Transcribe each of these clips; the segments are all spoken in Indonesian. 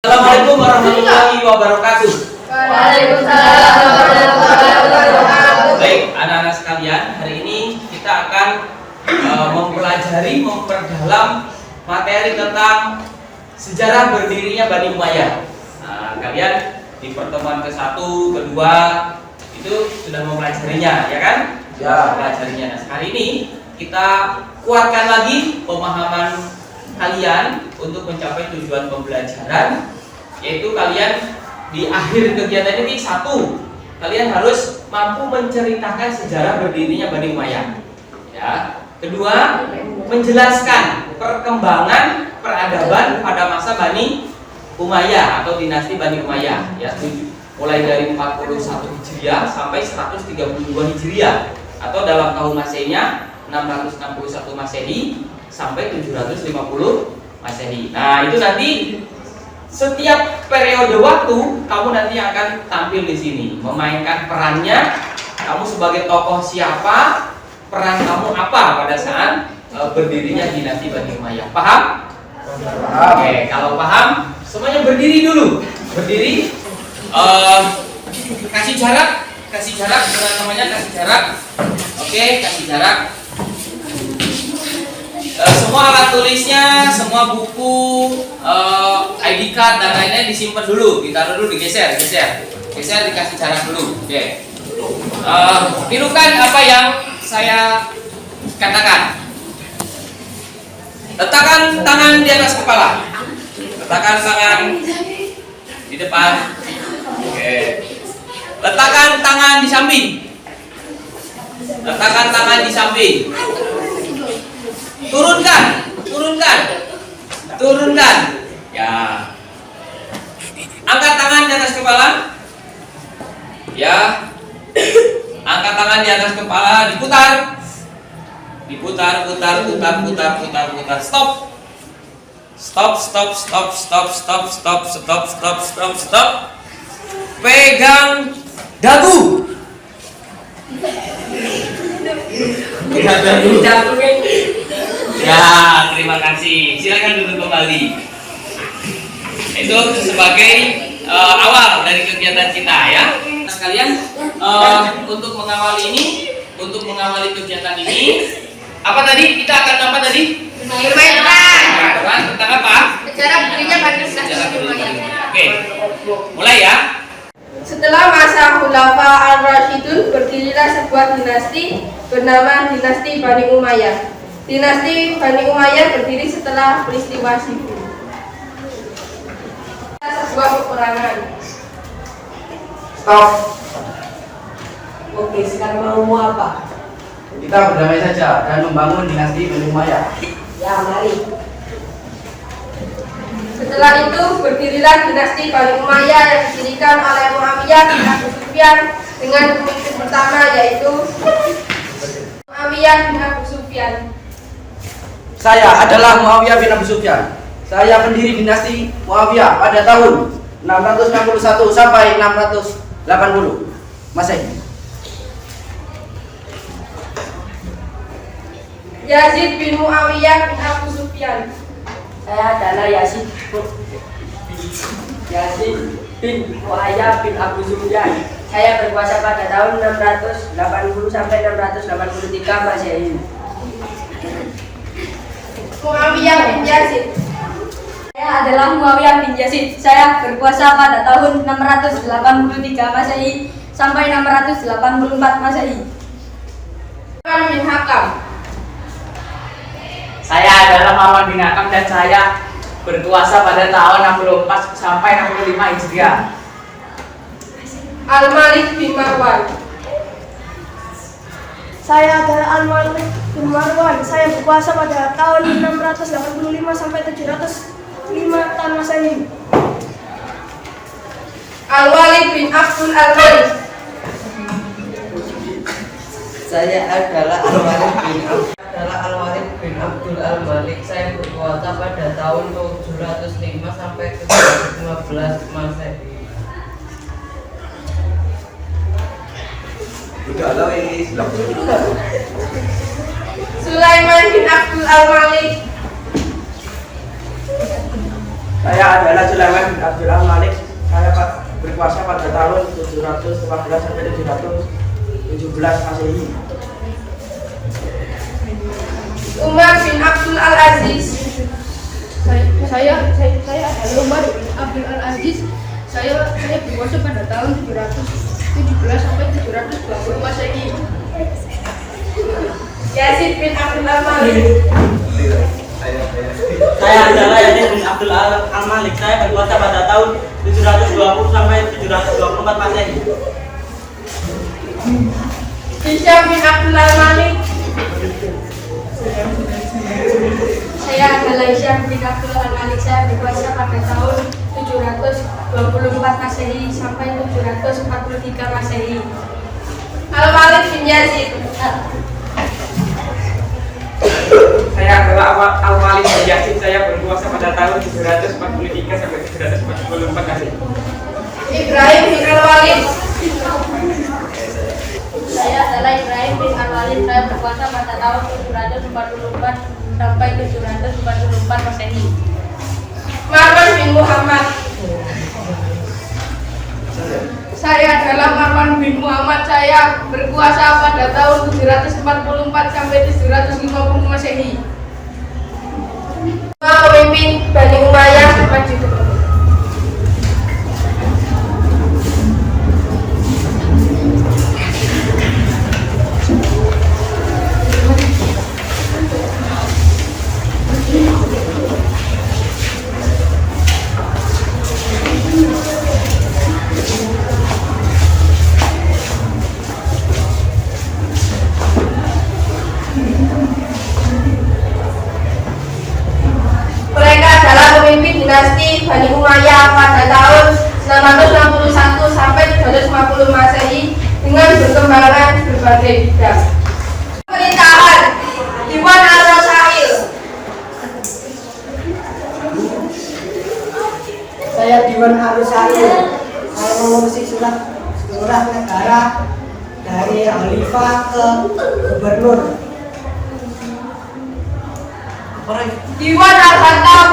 Assalamualaikum warahmatullahi wabarakatuh. Waalaikumsalam warahmatullahi wabarakatuh. Baik, anak-anak sekalian, hari ini kita akan memperdalam materi tentang sejarah berdirinya Bani Umayyah. Nah, kalian di pertemuan ke-1, kedua itu sudah mempelajarinya, ya kan? Ya. Mempelajarinya. Nah, hari ini kita kuatkan lagi pemahaman kalian untuk mencapai tujuan pembelajaran, yaitu kalian di akhir kegiatan ini satu, kalian harus mampu menceritakan sejarah berdirinya Bani Umayyah. Ya. Kedua, menjelaskan perkembangan peradaban pada masa Bani Umayyah atau dinasti Bani Umayyah, ya, mulai dari 41 Hijriah sampai 132 Hijriah atau dalam tahun Masehnya 661 Masehi sampai 750 Masehi. Nah, itu nanti setiap periode waktu kamu nanti akan tampil di sini, memainkan perannya. Kamu sebagai tokoh siapa, peran kamu apa pada saat berdirinya dinasti Bani Umayyah. Paham? Oke, kalau paham, semuanya berdiri dulu. Berdiri. Kasih jarak, namanya kasih jarak. Oke, kasih jarak. Semua alat tulisnya, semua buku, ID card dan lainnya disimpan dulu, ditaruh dulu, digeser, dikasih jarak dulu. Oke. Tirukan apa yang saya katakan. Letakkan tangan di atas kepala. Letakkan tangan di depan. Oke. Letakkan tangan di samping. Letakkan tangan di samping. Turunkan. Ya. Angkat tangan di atas kepala. Ya. Angkat tangan di atas kepala, diputar. Stop. Pegang dagu. Ya, terima kasih. Silakan duduk kembali. Itu sebagai awal dari kegiatan kita, ya. Sekalian, untuk mengawali kegiatan ini, apa tadi? Kita akan apa tadi? Bermain tentang apa? Sejarah berdirinya Bani Umayyah. Oke, mulai ya. Setelah masa Khulafa Ar-Rasyidun, berdirilah sebuah dinasti bernama dinasti Bani Umayyah. Dinasti Bani Umayyah berdiri setelah peristiwa Siffin, sebuah peperangan. Stop. Oke, sekarang mau apa? Kita berdamai saja dan membangun dinasti Bani Umayyah. Ya, mari. Setelah itu berdirilah dinasti Bani Umayyah yang didirikan oleh Muawiyah bin Abu Sufyan dengan pemimpin pertama yaitu Muawiyah bin Abu Sufyan. Saya adalah Muawiyah bin Abu Sufyan. Saya pendiri dinasti Muawiyah pada tahun 661 sampai 680 Masehi. Yazid bin Muawiyah bin Abu Sufyan. Saya adalah Yazid bin Muayyah bin Abu Sufyan. Saya berkuasa pada tahun 680 sampai 683 Masehi. Muawiyah bin Yazid. Saya adalah Muawiyah bin Yazid. Saya berkuasa pada tahun 683 Masehi sampai 684 Masehi. Marwan bin Hakam. Saya adalah Marwan bin Hakam dan saya berkuasa pada tahun 64 sampai 65 Hijriah. Al-Malik bin Marwan. Saya adalah Al-Malik bin Marwan. Saya berkuasa pada tahun 685 sampai 705 tahun Masehi. Al-Walid bin Abdul Al-Malik. Saya adalah Al-Walid bin Abdul Al-Malik. Saya berkuasa pada tahun 705 sampai 715 Masehi. Sulaiman bin Abdul Al-Malik. Saya adalah Sulaiman bin Abdul Malik. Saya berkuasa pada tahun 714 sampai 717 Masehi. Umar bin Abdul Aziz. Saya adalah Umar bin Abdul Aziz. Saya berkuasa pada tahun 717 sampai 720 Masehi. Yazid bin Abdul Malik. Saya adalah Yazid bin Abdul Malik. Saya berkuasa pada tahun 720 sampai 724 Masehi. Hisham bin Abdul Malik. Saya adalah Hisham bin Abdul Malik. Saya berkuasa pada tahun 724 Masehi sampai 743 Masehi. Al-Malik bin Yazid. Saya adalah Al-Malik bin Yazid. Saya berkuasa pada tahun 743 sampai 744 Masehi. Ibrahim bin Al-Walid. Saya adalah Ibrahim bin Al-Walid. Saya berkuasa pada tahun 744 sampai 744 Masehi. Marwan bin Muhammad. Saya adalah Marwan bin Muhammad. Saya berkuasa pada tahun 744 sampai 750 Masehi. Pemimpin Bani Umayyah maju ke depan. Mereka adalah pemimpin dinasti Bani Umayyah pada tahun 661 sampai 750 Masehi dengan perkembangan berbagai bidang. Pemerintahan Diwan Al-Rasail. Saya Diwan Al-Rasail. Saya mengurus surat negara dari khalifah ke gubernur. Diwan Al-Hakam.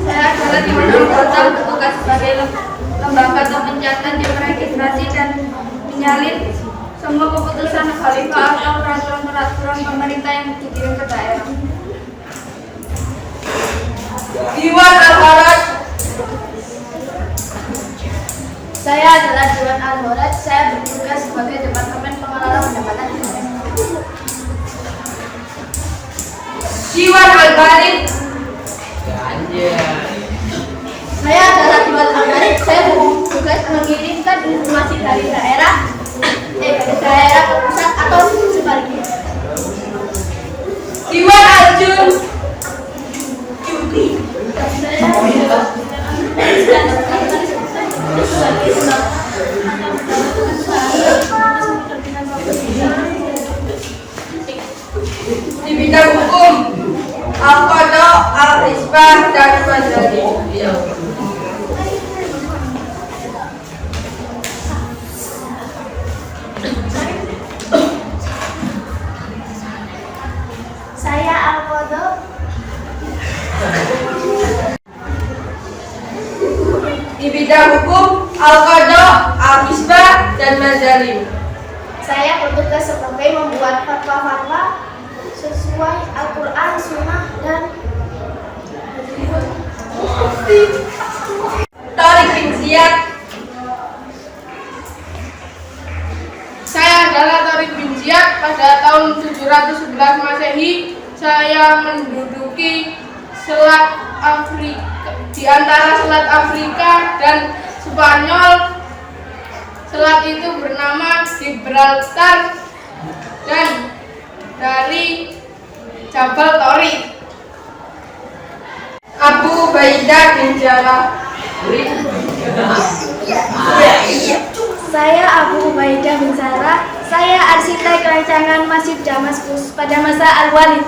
Saya adalah Diwan Al-Hakam, bertugas sebagai lembaga pencatat yang meregistrasi dan menyalin semua keputusan khalifah atau peraturan-peraturan pemerintah yang dikirim ke daerah. Diwan Al-Haraj. Saya adalah Diwan Al-Haraj. Saya bertugas sebagai Departemen Pengelola Pendapatan Negara. Diwan Al-Barid. Saya adalah Diwan Al-Haraj. Saya bertugas mengirimkan informasi dari daerah ke pusat atau sebaliknya. Diwan Al-Jun. Di bidang hukum Al-Qadha, Al-Hisbah, dan Mazali. Saya Al-Qadha. Di bidang hukum Al-Qadha, Al-Hisbah, dan Mazali. Saya bertugas sebagai membuat fatwa-fatwa sesuai Al-Quran, Sunnah, dan Tariq bin Ziyad. Saya adalah Tariq bin Ziyad. Pada tahun 711 Masehi, saya menduduki Selat Afrika, di antara Selat Afrika dan Spanyol. Selat itu bernama Gibraltar dan dari Jabal Tariq. Abu Ubaidah bin Jarrah. Saya Abu Ubaidah bin Jarrah. Saya arsitek rancangan Masjid Damaskus pada masa Al-Walid.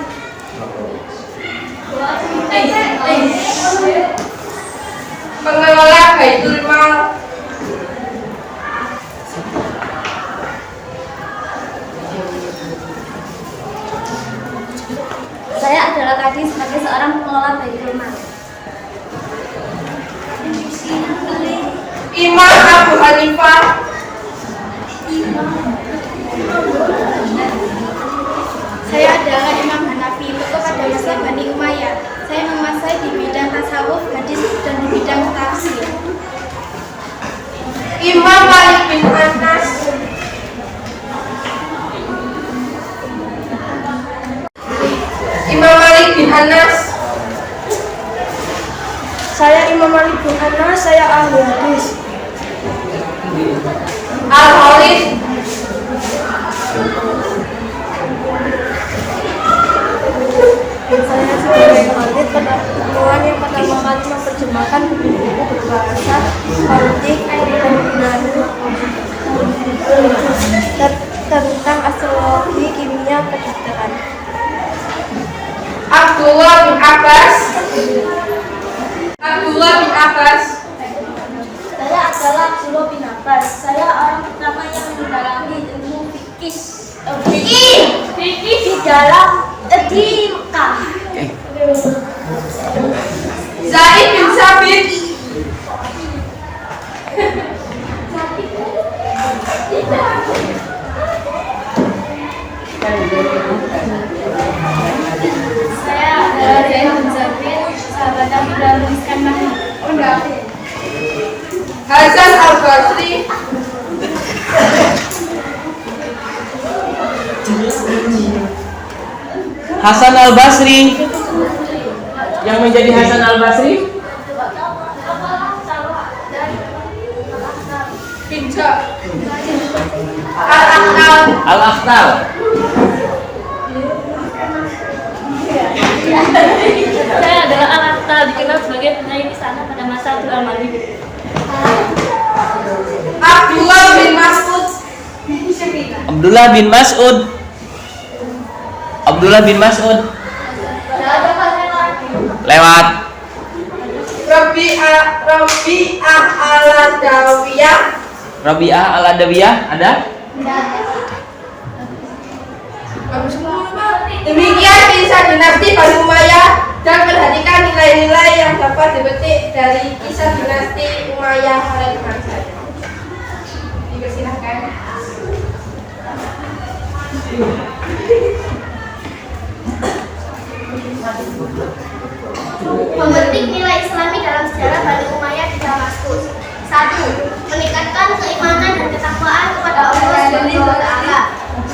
Pengelola Baitul Mal. Ketua Baitul Mal. Imam Abu Hanifah. Saya adalah Imam Hanafi, tokoh pada masa Bani Umayyah. Saya menguasai di bidang tasawuf, hadis, dan di bidang tafsir. Imam Malik bin Anas. Imam Malik bin Anas. Saya Imam Malik bin Anas, saya ahli hadis. Al-Khalid. Saya sebagai Khalid pada pertemuan yang pertama kali memperjemahkan buku-buku berbahasa politik dan tentang astrologi, kimia, kedokteran. Abdullah bin Abbas. Abdullah bin Abbas. Saya adalah Abdullah bin Abbas. Saya orang pertama yang mendalami ilmu fikih di dalam di Mekah. Zaid bin Sabit. Saya adalah Zaid bin Sabit, sahabat Nabi dan menuliskan Nabi. Hasan Al-Basri. Hasan Al-Basri. Yang menjadi Hasan Al-Basri? Al-Aqtal. Al-Aqtal. Saya adalah Al-Aqtal, dikenal sebagai penyair istana pada masa Abdul Al-Malik. Abdullah bin Mas'ud. Abdullah bin Mas'ud. Abdullah bin Mas'ud. Lewat. Rabi'ah Al-Adawiyah. Rabi'ah Al-Adawiyah ada? Demikian kisah dinasti Bani Umayyah, dan perhatikan nilai-nilai yang dapat dipetik dari kisah dinasti Umayyah pada masa. Dipersilahkan. Memetik nilai Islami dalam sejarah Bani Umayyah di Damaskus. 1. Meningkatkan keimanan dan ketakwaan kepada Allah Subhanahu wa Ta'ala.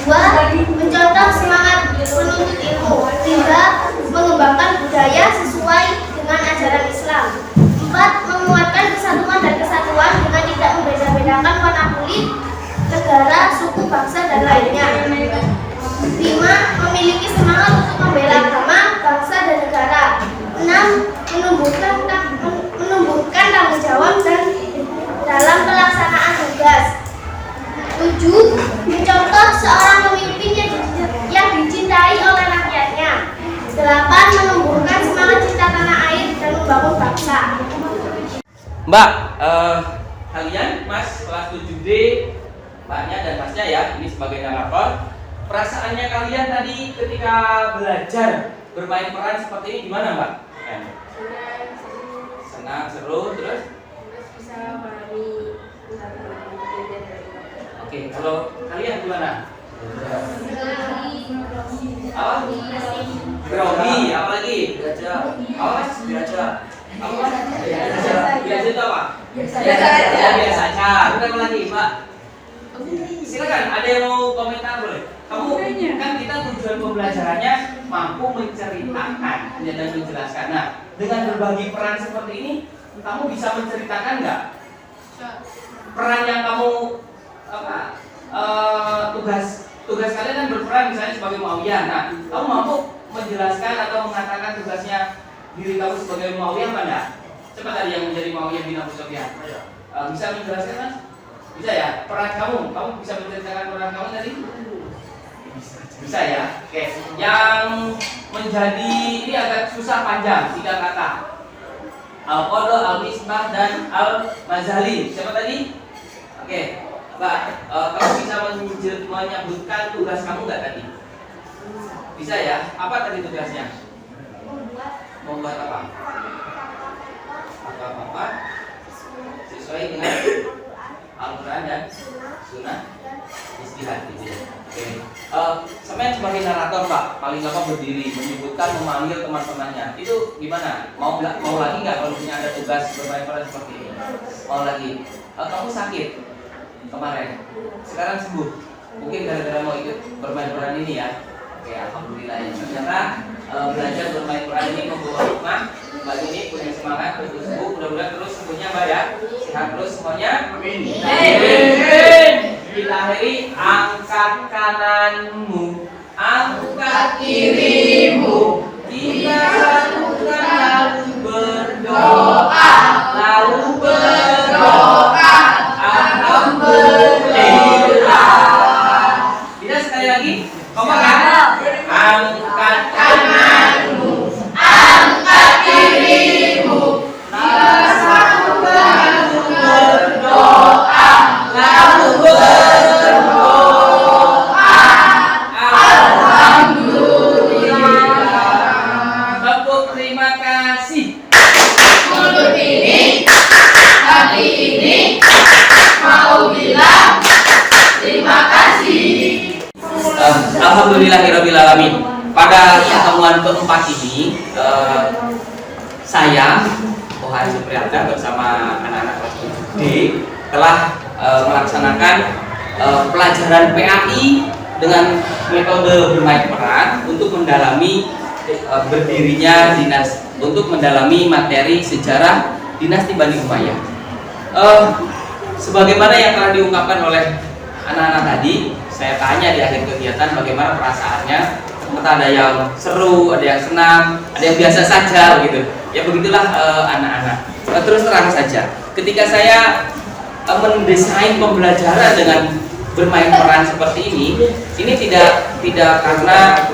2. Mencontoh semangat menuntut ilmu. 3. Mengembangkan budaya sesuai dengan ajaran Islam. 4. Menguatkan kesatuan dan kesatuan dengan tidak membeda-bedakan warna kulit, negara, suku, bangsa, dan lainnya. 5. Memiliki semangat untuk membela agama, bangsa, dan negara. 6. Menumbuhkan tanggung jawab dan dalam pelaksanaan tugas. 7. Mencontoh seorang pemimpin yang dicintai oleh rakyatnya. 8. Menumbuhkan semangat cinta tanah air dan membangun bangsa. Mbak, kalian Mas kelas 7D, Mbaknya dan Masnya ya, ini sebagai narator. Perasaannya kalian tadi ketika belajar bermain peran seperti ini gimana, Mbak? Senang, seru, terus? Bisa memahami Oke, kalau kalian gimana? Apa? Grogi, apa lagi? Biasa. Apa? Biasa. Apa? Biasa itu apa? Biasa aja. Biasa aja. Apa lagi, Mbak? Silakan, ada yang mau komentar boleh? Kamu kan kita tujuan pembelajarannya mampu menceritakan dan menjelaskan. Nah, dengan berbagi peran seperti ini, kamu bisa menceritakan nggak peran yang kamu tugas kalian kan berperan misalnya sebagai Muawiyah. Nah, kamu mampu menjelaskan atau mengatakan tugasnya diri kamu sebagai Muawiyah apa enggak? Coba tadi yang menjadi Muawiyah bin Abu Sufyan. Bisa menjelaskan Mas? Bisa ya? Peran kamu bisa menceritakan peran kamu tadi? Bisa ya? Oke. Yang menjadi ini agak susah panjang, 3 kata. Al-Qadha, Al-Misbah, dan Al-Mazali. Siapa tadi? Oke. Mbak, kamu bisa menyebutkan tugas kamu nggak tadi? Bisa ya? Apa tadi tugasnya? membuat apa? Apa sesuai dengan Al-Quran dan Sunnah istihad gitu ya. Oke. Sampai sebagai narator Pak, paling lama berdiri menyebutkan memanggil teman-temannya. Itu gimana? Mau lagi nggak kalau misalnya ada tugas bermain peran seperti ini? Mau lagi? Kamu sakit kemarin, sekarang sembuh. Mungkin gara-gara mau ikut bermain peran ini ya. Oke, alhamdulillah ya. Ternyata belajar bermain peran ini membawa hikmah. Mbak ini punya semangat untuk sembuh. Mudah-mudahan terus sembuhnya Mbak ya. Sehat terus semuanya. Amin. Dilahiri, angkat kananmu, angkat kirimu, kita lakukan lalu berdoa, alhamdulillah. Tidak, sekali lagi, ngomong kan? Angkat kananmu, angkat kirimu, kita lakukan berdoa, lalu berdoa, alhamdulillah. Bapak terima kasih. Untuk ini, hari ini mau bilang terima kasih. Alhamdulillahirabbil alamin. Pada pertemuan keempat ini, saya Kohan Supriyata bersama anak-anak kelas 7D telah melaksanakan pelajaran PAI dengan metode bermain peran untuk mendalami berdirinya untuk mendalami materi sejarah dinasti Bani Umayyah. Sebagaimana yang telah diungkapkan oleh anak-anak tadi, saya tanya di akhir kegiatan bagaimana perasaannya. Entah ada yang seru, ada yang senang, ada yang biasa saja gitu. Ya begitulah anak-anak. Terus terang saja, ketika saya mendesain pembelajaran dengan bermain peran seperti ini tidak karena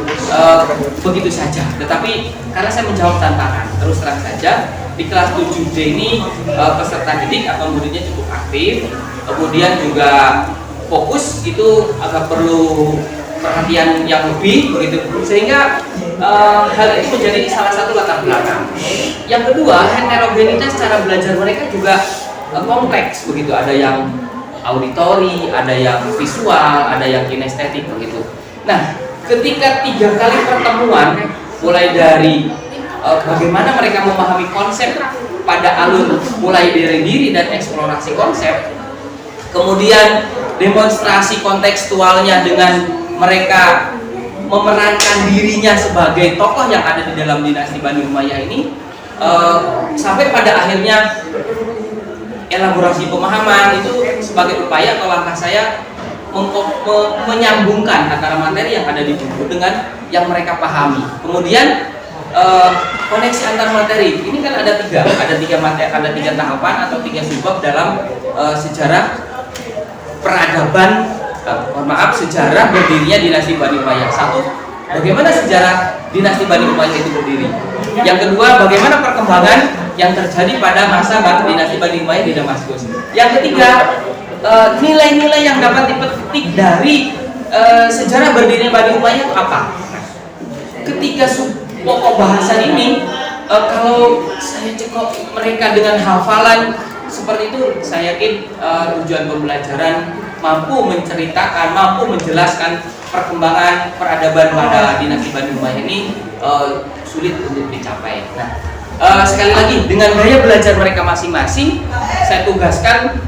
begitu saja, tetapi karena saya menjawab tantangan. Terus terang saja, di kelas 7D ini peserta didik atau muridnya cukup aktif, kemudian juga fokus itu agak perlu perhatian yang lebih begitu, sehingga hal itu menjadi salah satu latar belakang. Yang kedua, heterogenitas cara belajar mereka juga kompleks begitu. Ada yang auditori, ada yang visual, ada yang kinestetik begitu. Nah, ketika 3 kali pertemuan, mulai dari bagaimana mereka memahami konsep pada alur mulai dari diri dan eksplorasi konsep, kemudian demonstrasi kontekstualnya dengan mereka memerankan dirinya sebagai tokoh yang ada di dalam dinasti Bani Umayyah ini, sampai pada akhirnya elaborasi pemahaman itu sebagai upaya atau langkah saya menyambungkan antara materi yang ada di buku dengan yang mereka pahami. Kemudian koneksi antar materi ini kan ada tiga materi, ada 3 tahapan atau 3 subbab dalam sejarah peradaban. Sejarah berdirinya dinasti Bani Umayyah. 1, bagaimana sejarah dinasti Bani Umayyah itu berdiri. Yang kedua, bagaimana perkembangan yang terjadi pada masa dinasti Bani Umayyah di Damaskus. Yang ketiga, nilai-nilai yang dapat dipetik dari sejarah berdirinya Bani Umayyah itu apa. Ketiga pokok bahasan ini, kalau saya cekok mereka dengan hafalan seperti itu, saya yakin tujuan pembelajaran mampu menceritakan, mampu menjelaskan perkembangan peradaban pada dinasti Bani Umayyah ini sulit untuk dicapai. Nah, sekali lagi dengan gaya belajar mereka masing-masing, saya tugaskan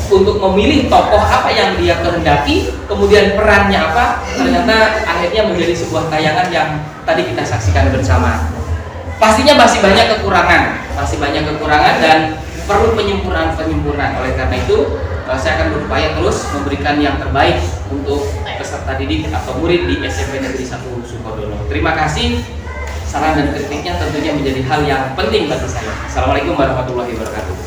untuk memilih tokoh apa yang dia kehendaki, kemudian perannya apa. Ternyata akhirnya menjadi sebuah tayangan yang tadi kita saksikan bersama. Pastinya masih banyak kekurangan dan perlu penyempurnaan. Oleh karena itu, saya akan berupaya terus memberikan yang terbaik untuk peserta didik atau murid di SMP Negeri 1 Sukodono. Terima kasih. Saran dan kritiknya tentunya menjadi hal yang penting bagi saya. Assalamualaikum warahmatullahi wabarakatuh.